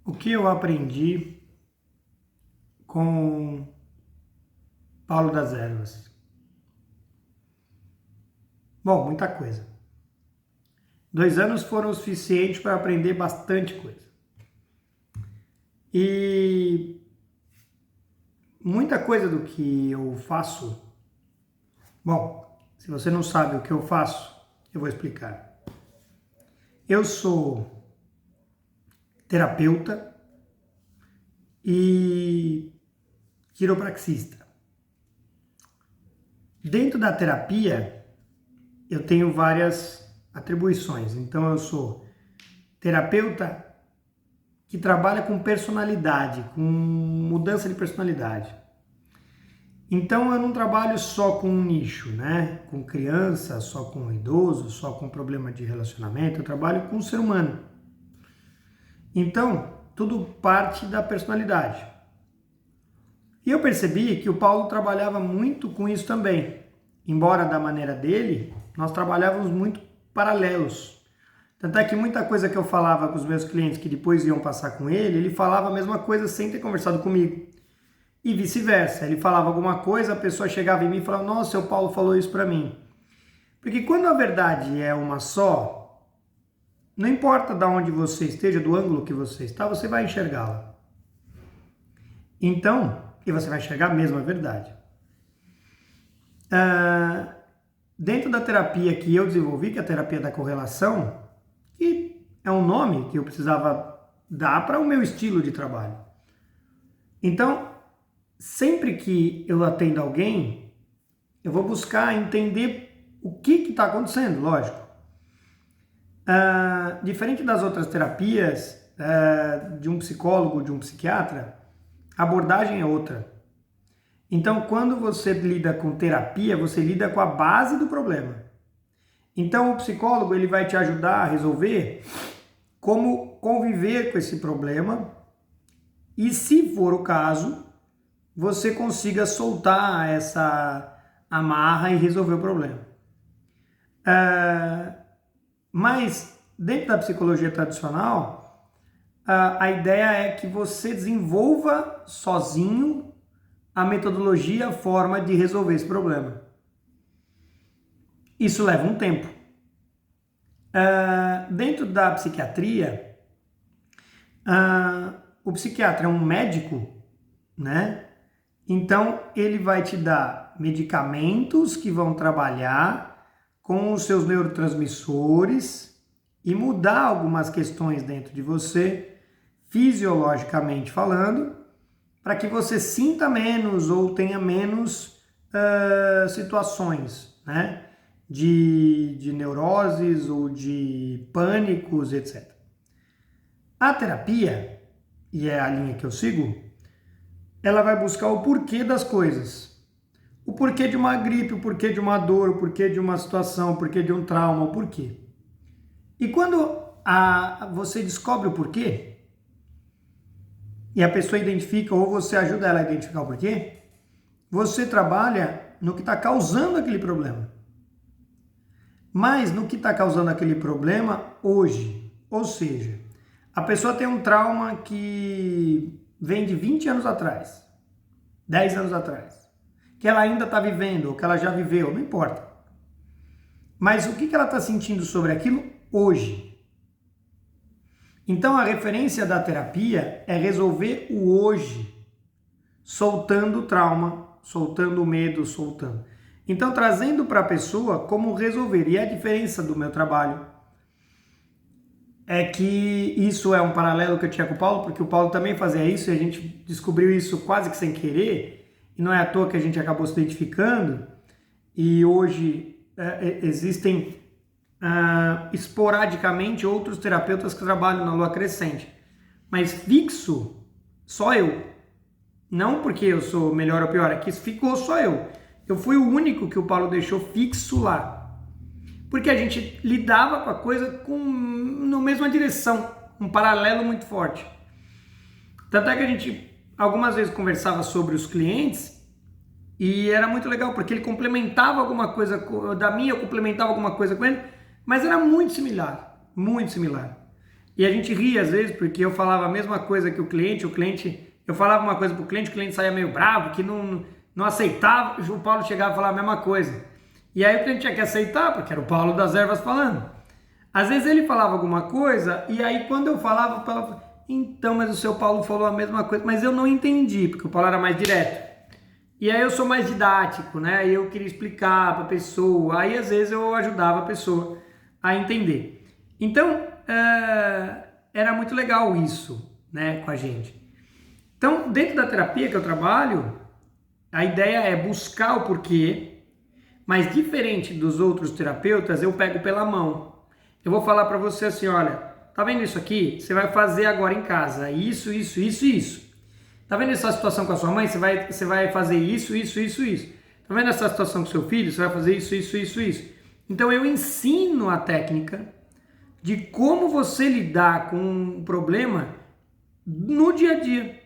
O que eu aprendi com Paulo das Ervas? Bom, muita coisa. 2 anos foram o suficiente para aprender bastante coisa. E muita coisa do que eu faço. Bom, se você não sabe o que eu faço, eu vou explicar. Eu sou terapeuta e quiropraxista. Dentro da terapia, eu tenho várias atribuições. Então, eu sou terapeuta que trabalha com personalidade, com mudança de personalidade. Então, eu não trabalho só com um nicho, né? Com criança, só com idoso, só com problema de relacionamento. Eu trabalho com o ser humano. Então, tudo parte da personalidade. E eu percebi que o Paulo trabalhava muito com isso também. Embora da maneira dele, nós trabalhávamos muito paralelos. Tanto é que muita coisa que eu falava com os meus clientes que depois iam passar com ele falava a mesma coisa sem ter conversado comigo. E vice-versa. Ele falava alguma coisa, a pessoa chegava em mim e falava: nossa, o Paulo falou isso para mim. Porque quando a verdade é uma só, não importa de onde você esteja, do ângulo que você está, você vai enxergá-la. Então, e você vai enxergar a mesma verdade. Dentro da terapia que eu desenvolvi, que é a terapia da correlação, que é um nome que eu precisava dar para o meu estilo de trabalho. Então, sempre que eu atendo alguém, eu vou buscar entender o que está acontecendo, lógico. Diferente das outras terapias, de um psicólogo, de um psiquiatra, a abordagem é outra. Então, quando você lida com terapia, você lida com a base do problema. Então, o psicólogo ele vai te ajudar a resolver como conviver com esse problema e, se for o caso, você consiga soltar essa amarra e resolver o problema. Mas, dentro da psicologia tradicional, a ideia é que você desenvolva sozinho a metodologia, a forma de resolver esse problema. Isso leva um tempo. Dentro da psiquiatria, o psiquiatra é um médico, né? Então, ele vai te dar medicamentos que vão trabalhar com os seus neurotransmissores e mudar algumas questões dentro de você, fisiologicamente falando, para que você sinta menos ou tenha menos situações, né? De neuroses ou de pânicos, etc. A terapia, e é a linha que eu sigo, ela vai buscar o porquê das coisas. O porquê de uma gripe, o porquê de uma dor, o porquê de uma situação, o porquê de um trauma, o porquê. E quando você descobre o porquê, e a pessoa identifica, ou você ajuda ela a identificar o porquê, você trabalha no que está causando aquele problema. Mas no que está causando aquele problema hoje. Ou seja, a pessoa tem um trauma que vem de 20 anos atrás, 10 anos atrás, que ela ainda está vivendo, ou que ela já viveu, não importa. Mas o que ela está sentindo sobre aquilo hoje? Então a referência da terapia é resolver o hoje, soltando o trauma, soltando o medo, soltando. Então trazendo para a pessoa como resolver. E a diferença do meu trabalho é que isso é um paralelo que eu tinha com o Paulo, porque o Paulo também fazia isso e a gente descobriu isso quase que sem querer, e não é à toa que a gente acabou se identificando, e hoje existem esporadicamente outros terapeutas que trabalham na lua crescente, mas fixo, só eu. Não porque eu sou melhor ou pior, é que ficou só eu. Eu fui o único que o Paulo deixou fixo lá. Porque a gente lidava com a coisa na mesma direção, um paralelo muito forte. Tanto é que a gente algumas vezes conversava sobre os clientes e era muito legal, porque ele complementava alguma coisa da minha, eu complementava alguma coisa com ele, mas era muito similar, muito similar. E a gente ria às vezes, porque eu falava a mesma coisa que o cliente, eu falava uma coisa para o cliente saía meio bravo, que não aceitava, o Paulo chegava a falar a mesma coisa. E aí o cliente tinha que aceitar, porque era o Paulo das Ervas falando. Às vezes ele falava alguma coisa, e aí quando eu falava, o Paulo falava, então, mas o seu Paulo falou a mesma coisa, mas eu não entendi, porque o Paulo era mais direto. E aí eu sou mais didático, né? E eu queria explicar para a pessoa, aí às vezes eu ajudava a pessoa a entender. Então, era muito legal isso, né, com a gente. Então, dentro da terapia que eu trabalho, a ideia é buscar o porquê, mas diferente dos outros terapeutas, eu pego pela mão. Eu vou falar para você assim, olha, tá vendo isso aqui? Você vai fazer agora em casa, isso, isso, isso e isso. Tá vendo essa situação com a sua mãe? Você vai fazer isso, isso, isso, isso. Tá vendo essa situação com o seu filho? Você vai fazer isso, isso, isso, isso. Então eu ensino a técnica de como você lidar com um problema no dia a dia.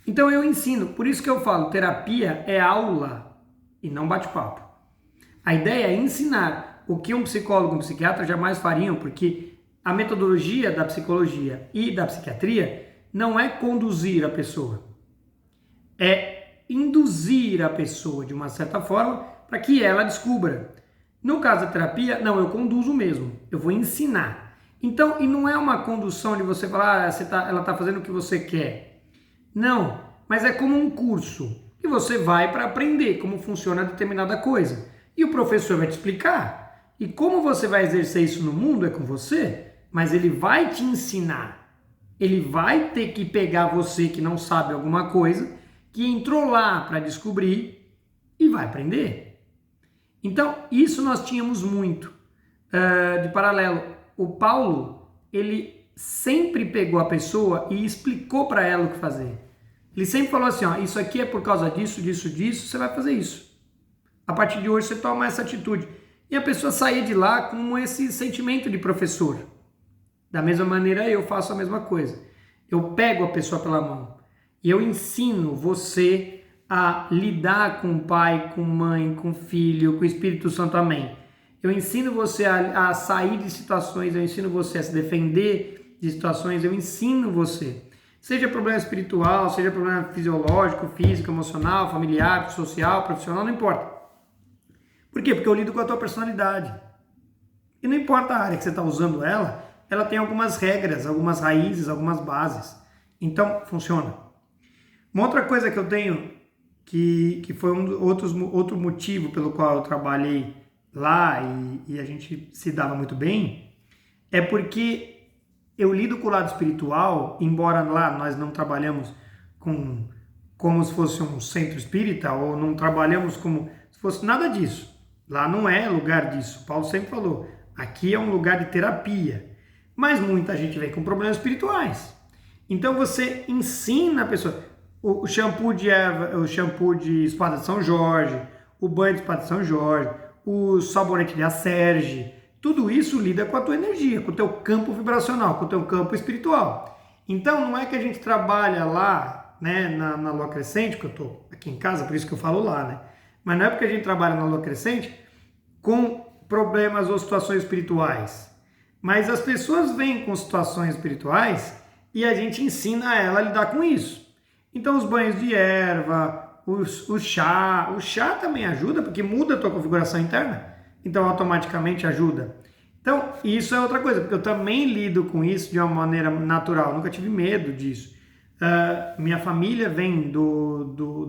Então eu ensino, por isso que eu falo, terapia é aula e não bate-papo. A ideia é ensinar o que um psicólogo e um psiquiatra jamais fariam, porque a metodologia da psicologia e da psiquiatria não é conduzir a pessoa, é induzir a pessoa de uma certa forma para que ela descubra. No caso da terapia, não, eu conduzo mesmo, eu vou ensinar. Então, e não é uma condução de você falar, ela está fazendo o que você quer. Não, mas é como um curso que você vai para aprender como funciona determinada coisa. E o professor vai te explicar. E como você vai exercer isso no mundo é com você, mas ele vai te ensinar. Ele vai ter que pegar você que não sabe alguma coisa, que entrou lá para descobrir e vai aprender. Então, isso nós tínhamos muito de paralelo. O Paulo, ele sempre pegou a pessoa e explicou para ela o que fazer. Ele sempre falou assim, ó, isso aqui é por causa disso, disso, disso, você vai fazer isso. A partir de hoje você toma essa atitude. E a pessoa saía de lá com esse sentimento de professor. Da mesma maneira eu faço a mesma coisa. Eu pego a pessoa pela mão e eu ensino você a lidar com pai, com mãe, com filho, com o Espírito Santo, amém. Eu ensino você a sair de situações, eu ensino você a se defender de situações, eu ensino você. Seja problema espiritual, seja problema fisiológico, físico, emocional, familiar, social, profissional, não importa. Por quê? Porque eu lido com a tua personalidade. E não importa a área que você está usando ela tem algumas regras, algumas raízes, algumas bases. Então, funciona. Uma outra coisa que eu tenho, que foi outro motivo pelo qual eu trabalhei lá e a gente se dava muito bem, é porque eu lido com o lado espiritual, embora lá nós não trabalhamos como se fosse um centro espírita, ou não trabalhamos como se fosse nada disso. Lá não é lugar disso. O Paulo sempre falou, aqui é um lugar de terapia. Mas muita gente vem com problemas espirituais. Então você ensina a pessoa. O shampoo de erva, o shampoo de espada de São Jorge, o banho de espada de São Jorge, o sabonete de Acerge, tudo isso lida com a tua energia, com o teu campo vibracional, com o teu campo espiritual. Então não é que a gente trabalha lá, né, na Lua Crescente, que eu estou aqui em casa, por isso que eu falo lá, né? Mas não é porque a gente trabalha na Lua Crescente com problemas ou situações espirituais. Mas as pessoas vêm com situações espirituais e a gente ensina ela a lidar com isso. Então os banhos de erva, o chá também ajuda, porque muda a tua configuração interna, então automaticamente ajuda. Então isso é outra coisa, porque eu também lido com isso de uma maneira natural, nunca tive medo disso. Minha família vem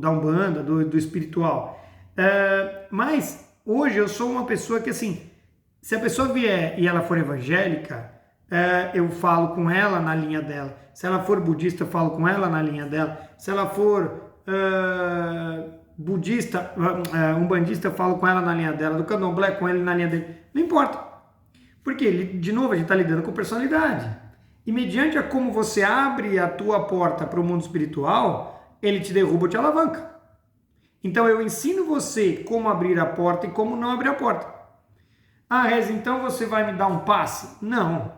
da Umbanda, do espiritual. Mas hoje eu sou uma pessoa que, assim, se a pessoa vier e ela for evangélica, eu falo com ela na linha dela. Se ela for budista, eu falo com ela na linha dela. Se ela for budista, umbandista, eu falo com ela na linha dela. Do candomblé, com ele na linha dele. Não importa. Porque, de novo, a gente está lidando com personalidade. E mediante a como você abre a tua porta para o mundo espiritual, ele te derruba ou te alavanca. Então eu ensino você como abrir a porta e como não abrir a porta. Ah, Rez, então você vai me dar um passe? Não,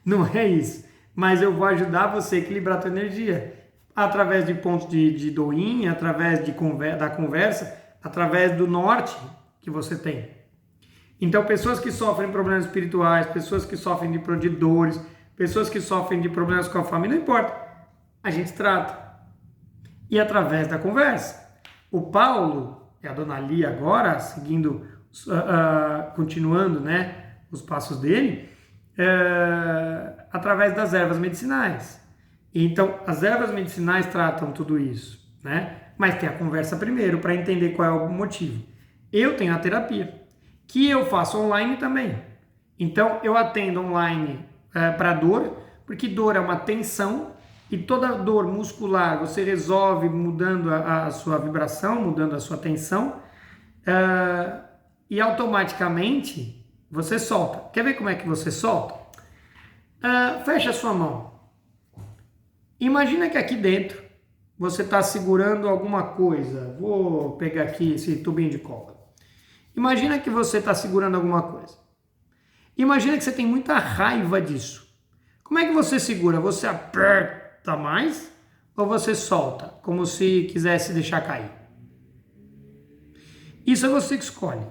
não é isso. Mas eu vou ajudar você a equilibrar a tua energia. Através de pontos de doinha, através da conversa, através do norte que você tem. Então pessoas que sofrem problemas espirituais, pessoas que sofrem de dores, pessoas que sofrem de problemas com a família, não importa, a gente trata. E através da conversa. O Paulo e a dona Lia agora, seguindo, continuando, né, os passos dele, através das ervas medicinais. Então, as ervas medicinais tratam tudo isso, né? Mas tem a conversa primeiro para entender qual é o motivo. Eu tenho a terapia, que eu faço online também. Então, eu atendo online para dor, porque dor é uma tensão e toda dor muscular você resolve mudando a sua vibração, mudando a sua tensão e automaticamente você solta. Quer ver como é que você solta? Fecha a sua mão. Imagina que aqui dentro você está segurando alguma coisa. Vou pegar aqui esse tubinho de cola. Imagina que você está segurando alguma coisa. Imagina que você tem muita raiva disso. Como é que você segura? Você aperta mais ou você solta, como se quisesse deixar cair? Isso é você que escolhe,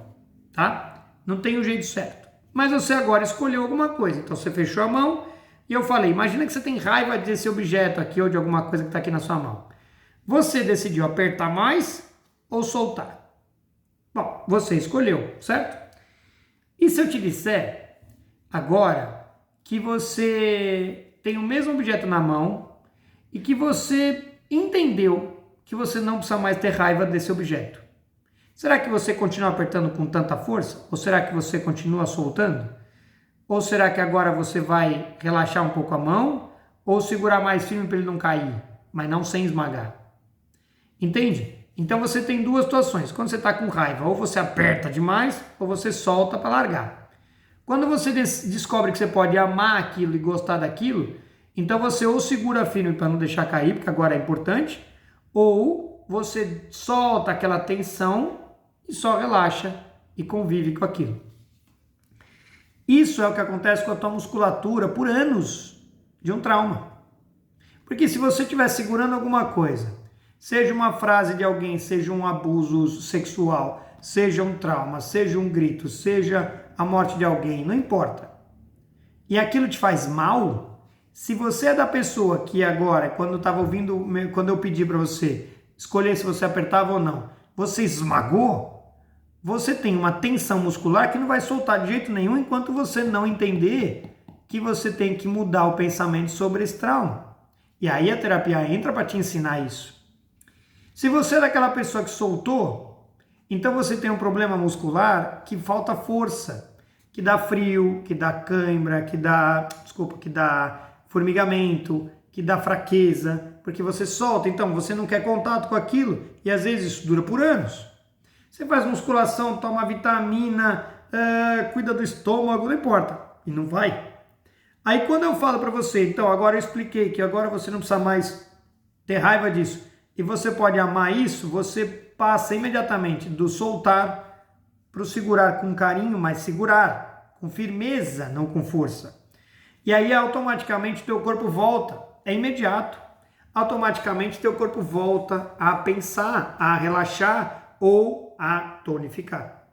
tá? Não tem um jeito certo. Mas você agora escolheu alguma coisa. Então você fechou a mão e eu falei, imagina que você tem raiva desse objeto aqui ou de alguma coisa que está aqui na sua mão. Você decidiu apertar mais ou soltar? Bom, você escolheu, certo? E se eu te disser agora que você tem o mesmo objeto na mão e que você entendeu que você não precisa mais ter raiva desse objeto? Será que você continua apertando com tanta força? Ou será que você continua soltando? Ou será que agora você vai relaxar um pouco a mão ou segurar mais firme para ele não cair, mas não sem esmagar? Entende? Então você tem duas situações. Quando você está com raiva, ou você aperta demais ou você solta para largar. Quando você descobre que você pode amar aquilo e gostar daquilo, então você ou segura firme para não deixar cair, porque agora é importante, ou você solta aquela tensão e só relaxa e convive com aquilo. Isso é o que acontece com a tua musculatura por anos de um trauma. Porque se você estiver segurando alguma coisa, seja uma frase de alguém, seja um abuso sexual, seja um trauma, seja um grito, seja a morte de alguém, não importa. E aquilo te faz mal, se você é da pessoa que agora, quando estava ouvindo, quando eu pedi para você escolher se você apertava ou não, você esmagou, você tem uma tensão muscular que não vai soltar de jeito nenhum enquanto você não entender que você tem que mudar o pensamento sobre esse trauma. E aí a terapia entra para te ensinar isso. Se você é daquela pessoa que soltou, então você tem um problema muscular que falta força, que dá frio, que dá cãibra, que dá formigamento, que dá fraqueza, porque você solta, então você não quer contato com aquilo e às vezes isso dura por anos. Você faz musculação, toma vitamina, cuida do estômago, não importa, e não vai. Aí quando eu falo para você, então agora eu expliquei que agora você não precisa mais ter raiva disso, e você pode amar isso, você passa imediatamente do soltar para o segurar com carinho, mas segurar com firmeza, não com força. E aí automaticamente teu corpo volta, é imediato. Automaticamente teu corpo volta a pensar, a relaxar ou a tonificar.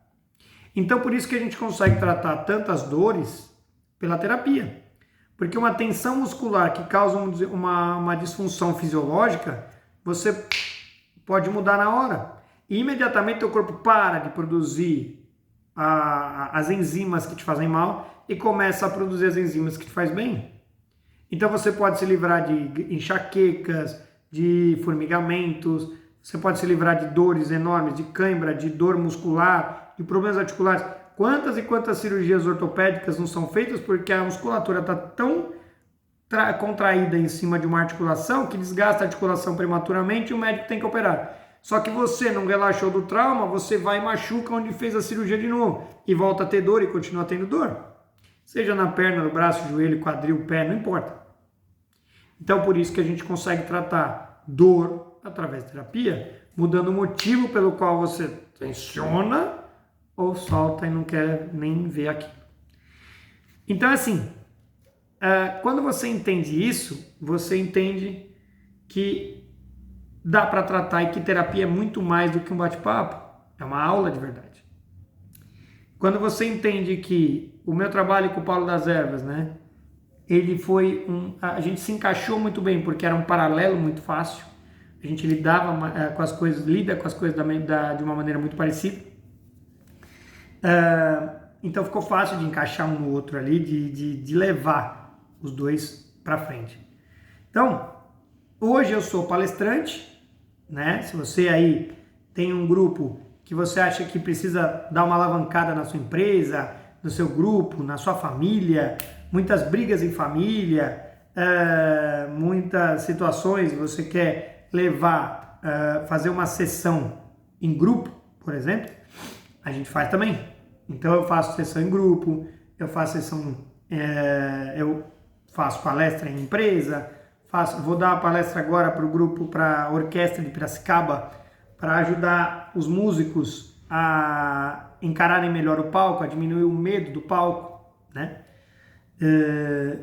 Então por isso que a gente consegue tratar tantas dores pela terapia. Porque uma tensão muscular que causa uma disfunção fisiológica, você pode mudar na hora. E imediatamente o corpo para de produzir as enzimas que te fazem mal e começa a produzir as enzimas que te fazem bem. Então você pode se livrar de enxaquecas, de formigamentos, você pode se livrar de dores enormes, de cãibra, de dor muscular, de problemas articulares. Quantas e quantas cirurgias ortopédicas não são feitas porque a musculatura está tão contraída em cima de uma articulação que desgasta a articulação prematuramente e o médico tem que operar. Só que você não relaxou do trauma, você vai e machuca onde fez a cirurgia de novo e volta a ter dor e continua tendo dor. Seja na perna, no braço, joelho, quadril, pé, não importa. Então por isso que a gente consegue tratar dor através da terapia, mudando o motivo pelo qual você tensiona ou solta e não quer nem ver aquilo. Então assim, quando você entende isso, você entende que dá para tratar e que terapia é muito mais do que um bate-papo, é uma aula de verdade. Quando você entende que o meu trabalho com o Paulo das Ervas, né, a gente se encaixou muito bem, porque era um paralelo muito fácil, a gente lida com as coisas de uma maneira muito parecida. Então ficou fácil de encaixar um no outro ali, de levar os dois para frente. Então, hoje eu sou palestrante, né? Se você aí tem um grupo que você acha que precisa dar uma alavancada na sua empresa, no seu grupo, na sua família, muitas brigas em família, muitas situações você quer levar, fazer uma sessão em grupo, por exemplo, a gente faz também. Então eu faço sessão em grupo, eu faço palestra em empresa, vou dar uma palestra agora para o grupo, para a Orquestra de Piracicaba, para ajudar os músicos a encararem melhor o palco, a diminuir o medo do palco, né?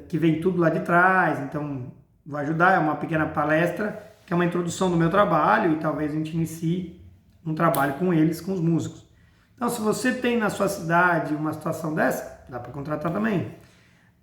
Que vem tudo lá de trás. Então vou ajudar, é uma pequena palestra, que é uma introdução do meu trabalho, e talvez a gente inicie um trabalho com eles, com os músicos. Então, se você tem na sua cidade uma situação dessa, dá para contratar também.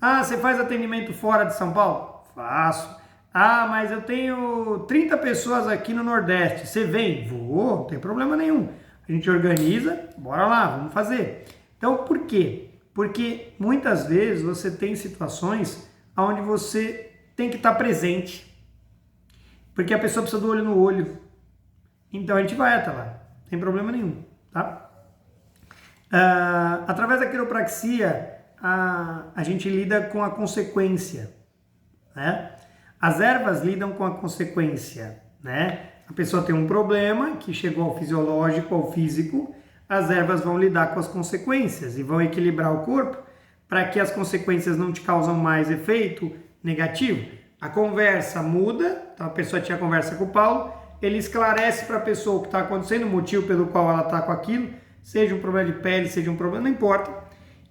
Ah, você faz atendimento fora de São Paulo? Faço. Ah, mas eu tenho 30 pessoas aqui no Nordeste. Você vem? Vou, não tem problema nenhum. A gente organiza, bora lá, vamos fazer. Então, por quê? Porque muitas vezes você tem situações onde você tem que estar presente. Porque a pessoa precisa do olho no olho. Então a gente vai até lá, não tem problema nenhum, tá? Através da quiropraxia, a gente lida com a consequência, né? As ervas lidam com a consequência, né? A pessoa tem um problema que chegou ao fisiológico, ao físico, as ervas vão lidar com as consequências e vão equilibrar o corpo para que as consequências não te causam mais efeito negativo. A conversa muda, então a pessoa tinha conversa com o Paulo, ele esclarece para a pessoa o que está acontecendo, o motivo pelo qual ela está com aquilo, seja um problema de pele, seja um problema, não importa,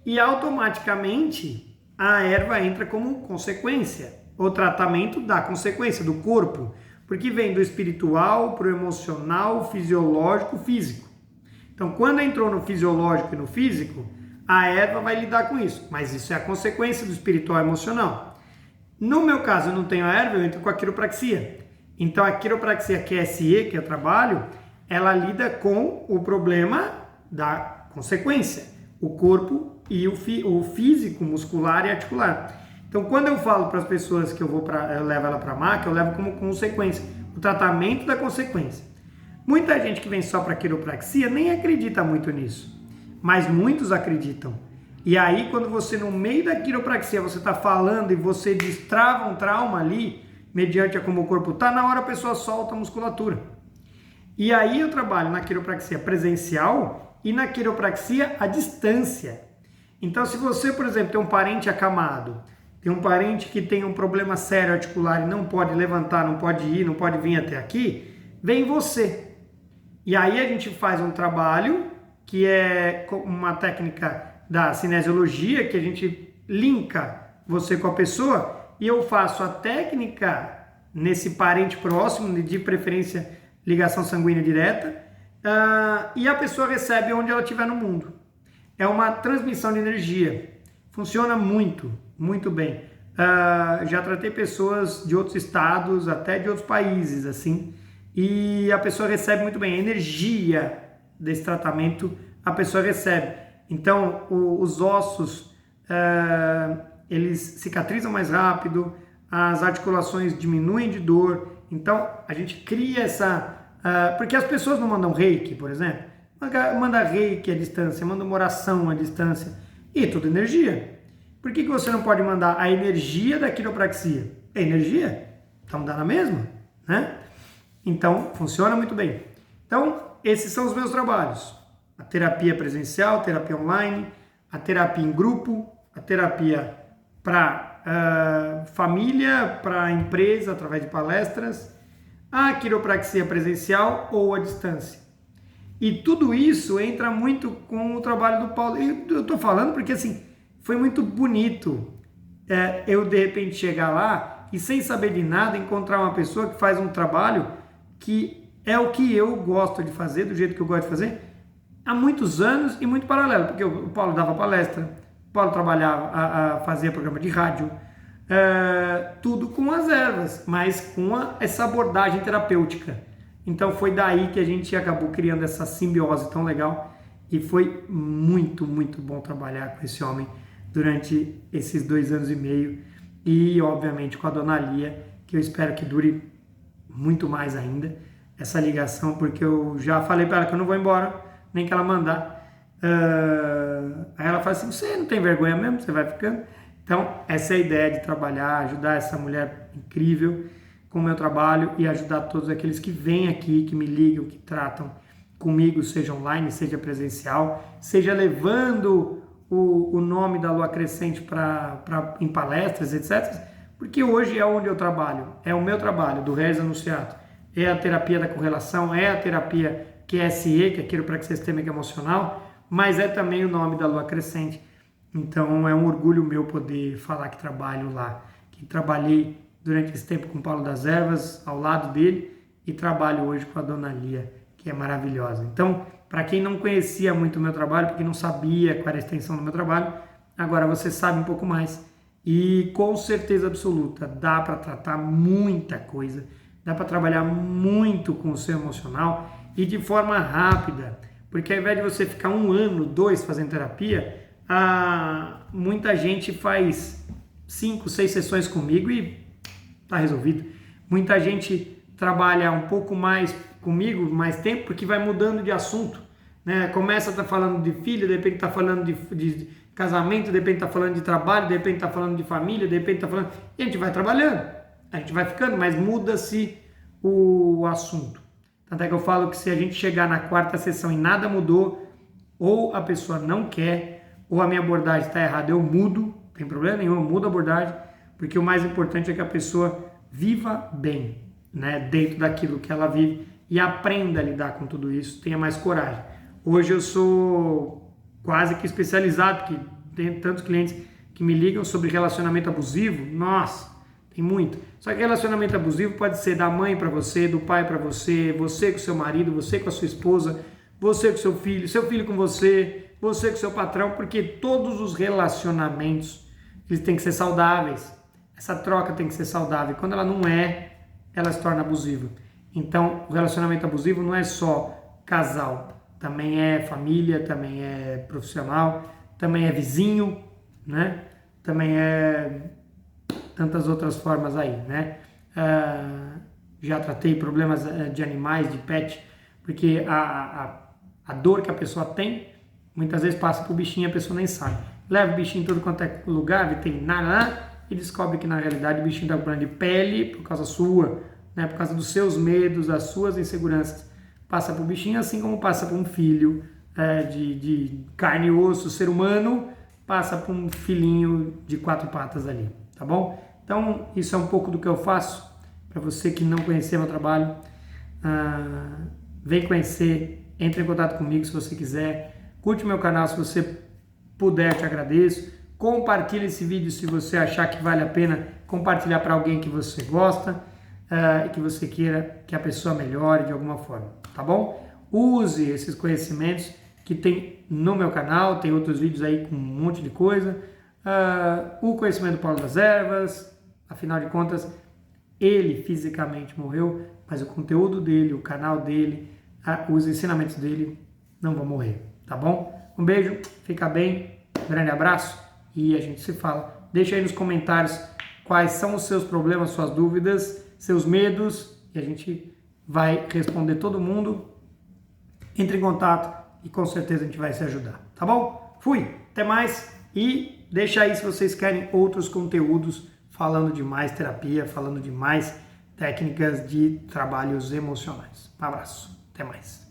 e automaticamente a erva entra como consequência, o tratamento da consequência do corpo, porque vem do espiritual para o emocional, fisiológico, físico. Então, quando entrou no fisiológico e no físico, a erva vai lidar com isso, mas isso é a consequência do espiritual e emocional. No meu caso, eu não tenho a erva, eu entro com a quiropraxia. Então, a quiropraxia QSE, que eu trabalho, ela lida com o problema da consequência, o corpo e o físico, muscular e articular. Então, quando eu falo para as pessoas que eu levo ela para a maca, eu levo como consequência o tratamento da consequência. Muita gente que vem só para quiropraxia nem acredita muito nisso, mas muitos acreditam. E aí, quando você, no meio da quiropraxia, você está falando e você destrava um trauma ali, mediante a como o corpo está, na hora a pessoa solta a musculatura. E aí eu trabalho na quiropraxia presencial e na quiropraxia à distância. Então, se você, por exemplo, tem um parente acamado, tem um parente que tem um problema sério articular e não pode levantar, não pode ir, não pode vir até aqui, vem você. E aí a gente faz um trabalho que é uma técnica da cinesiologia, que a gente linka você com a pessoa, e eu faço a técnica nesse parente próximo, de preferência ligação sanguínea direta, e a pessoa recebe onde ela estiver no mundo. É uma transmissão de energia. Funciona muito, muito bem. Já tratei pessoas de outros estados, até de outros países, assim, e a pessoa recebe muito bem. A energia desse tratamento, a pessoa recebe. Então, os ossos, eles cicatrizam mais rápido, as articulações diminuem de dor. Então, a gente cria essa... porque as pessoas não mandam reiki, por exemplo. Manda reiki à distância, manda uma oração à distância. E tudo energia. Por que você não pode mandar a energia da quiropraxia? É energia? Então dá na mesma, né? Então, funciona muito bem. Então, esses são os meus trabalhos. A terapia presencial, a terapia online, a terapia em grupo, a terapia para família, para empresa, através de palestras, a quiropraxia presencial ou à distância. E tudo isso entra muito com o trabalho do Paulo. Eu estou falando porque, assim, foi muito bonito eu, de repente, chegar lá e, sem saber de nada, encontrar uma pessoa que faz um trabalho que é o que eu gosto de fazer, do jeito que eu gosto de fazer, há muitos anos e muito paralelo, porque o Paulo dava palestra, o Paulo trabalhava, fazia programa de rádio, tudo com as ervas, mas com essa abordagem terapêutica. Então foi daí que a gente acabou criando essa simbiose tão legal e foi muito, muito bom trabalhar com esse homem durante esses 2 anos e meio e, obviamente, com a Dona Lia, que eu espero que dure muito mais ainda essa ligação, porque eu já falei para ela que eu não vou embora, nem que ela mandar. Aí ela fala assim, você não tem vergonha mesmo? Você vai ficando? Então, essa é a ideia de trabalhar, ajudar essa mulher incrível com o meu trabalho e ajudar todos aqueles que vêm aqui, que me ligam, que tratam comigo, seja online, seja presencial, seja levando o nome da Lua Crescente em palestras, etc. Porque hoje é onde eu trabalho, é o meu trabalho, do Regis Anunciato. É a terapia da correlação, é a terapia QSE, que é quiropraxia sistêmica emocional, mas é também o nome da Lua Crescente. Então é um orgulho meu poder falar que trabalho lá, que trabalhei durante esse tempo com o Paulo das Ervas, ao lado dele, e trabalho hoje com a Dona Lia, que é maravilhosa. Então, para quem não conhecia muito o meu trabalho, para quem não sabia qual era a extensão do meu trabalho, agora você sabe um pouco mais. E com certeza absoluta, dá para tratar muita coisa, dá para trabalhar muito com o seu emocional e de forma rápida, porque ao invés de você ficar 1 ano, 2 fazendo terapia, muita gente faz 5, 6 sessões comigo e está resolvido. Muita gente trabalha um pouco mais comigo, mais tempo, porque vai mudando de assunto, né? Começa a estar falando de filho, de repente está falando de casamento, de repente está falando de trabalho, de repente está falando de família, de repente está falando... E a gente vai trabalhando, a gente vai ficando, mas muda-se o assunto. Tanto é que eu falo que se a gente chegar na 4ª sessão e nada mudou, ou a pessoa não quer, ou a minha abordagem está errada, eu mudo, não tem problema nenhum, eu mudo a abordagem, porque o mais importante é que a pessoa viva bem, né, dentro daquilo que ela vive e aprenda a lidar com tudo isso, tenha mais coragem. Hoje eu sou quase que especializado, porque tem tantos clientes que me ligam sobre relacionamento abusivo, nossa, tem muito. Só que relacionamento abusivo pode ser da mãe para você, do pai para você, você com seu marido, você com a sua esposa, você com seu filho com você com seu patrão, porque todos os relacionamentos eles têm que ser saudáveis. Essa troca tem que ser saudável. Quando ela não é, ela se torna abusiva. Então, o relacionamento abusivo não é só casal, também é família, também é profissional, também é vizinho, né? Também é tantas outras formas aí, né? Já tratei problemas de animais, de pet, porque a dor que a pessoa tem, muitas vezes passa pro bichinho e a pessoa nem sabe. Leva o bichinho em todo quanto é lugar, veterinário, e descobre que na realidade o bichinho está com problema de pele por causa sua, né? Por causa dos seus medos, das suas inseguranças. Passa pro bichinho assim como passa para um filho de carne e osso, ser humano, passa para um filhinho de 4 patas ali, tá bom? Então, isso é um pouco do que eu faço. Para você que não conhecia meu trabalho, vem conhecer, entre em contato comigo se você quiser, curte meu canal se você puder, te agradeço, compartilhe esse vídeo se você achar que vale a pena compartilhar para alguém que você gosta e que você queira que a pessoa melhore de alguma forma, tá bom? Use esses conhecimentos que tem no meu canal, tem outros vídeos aí com um monte de coisa, o conhecimento do Paulo das Ervas, afinal de contas, ele fisicamente morreu, mas o conteúdo dele, o canal dele, os ensinamentos dele não vão morrer, tá bom? Um beijo, fica bem, grande abraço e a gente se fala. Deixa aí nos comentários quais são os seus problemas, suas dúvidas, seus medos e a gente vai responder todo mundo. Entre em contato e com certeza a gente vai se ajudar, tá bom? Fui, até mais e deixa aí se vocês querem outros conteúdos falando de mais terapia, falando de mais técnicas de trabalhos emocionais. Um abraço, até mais.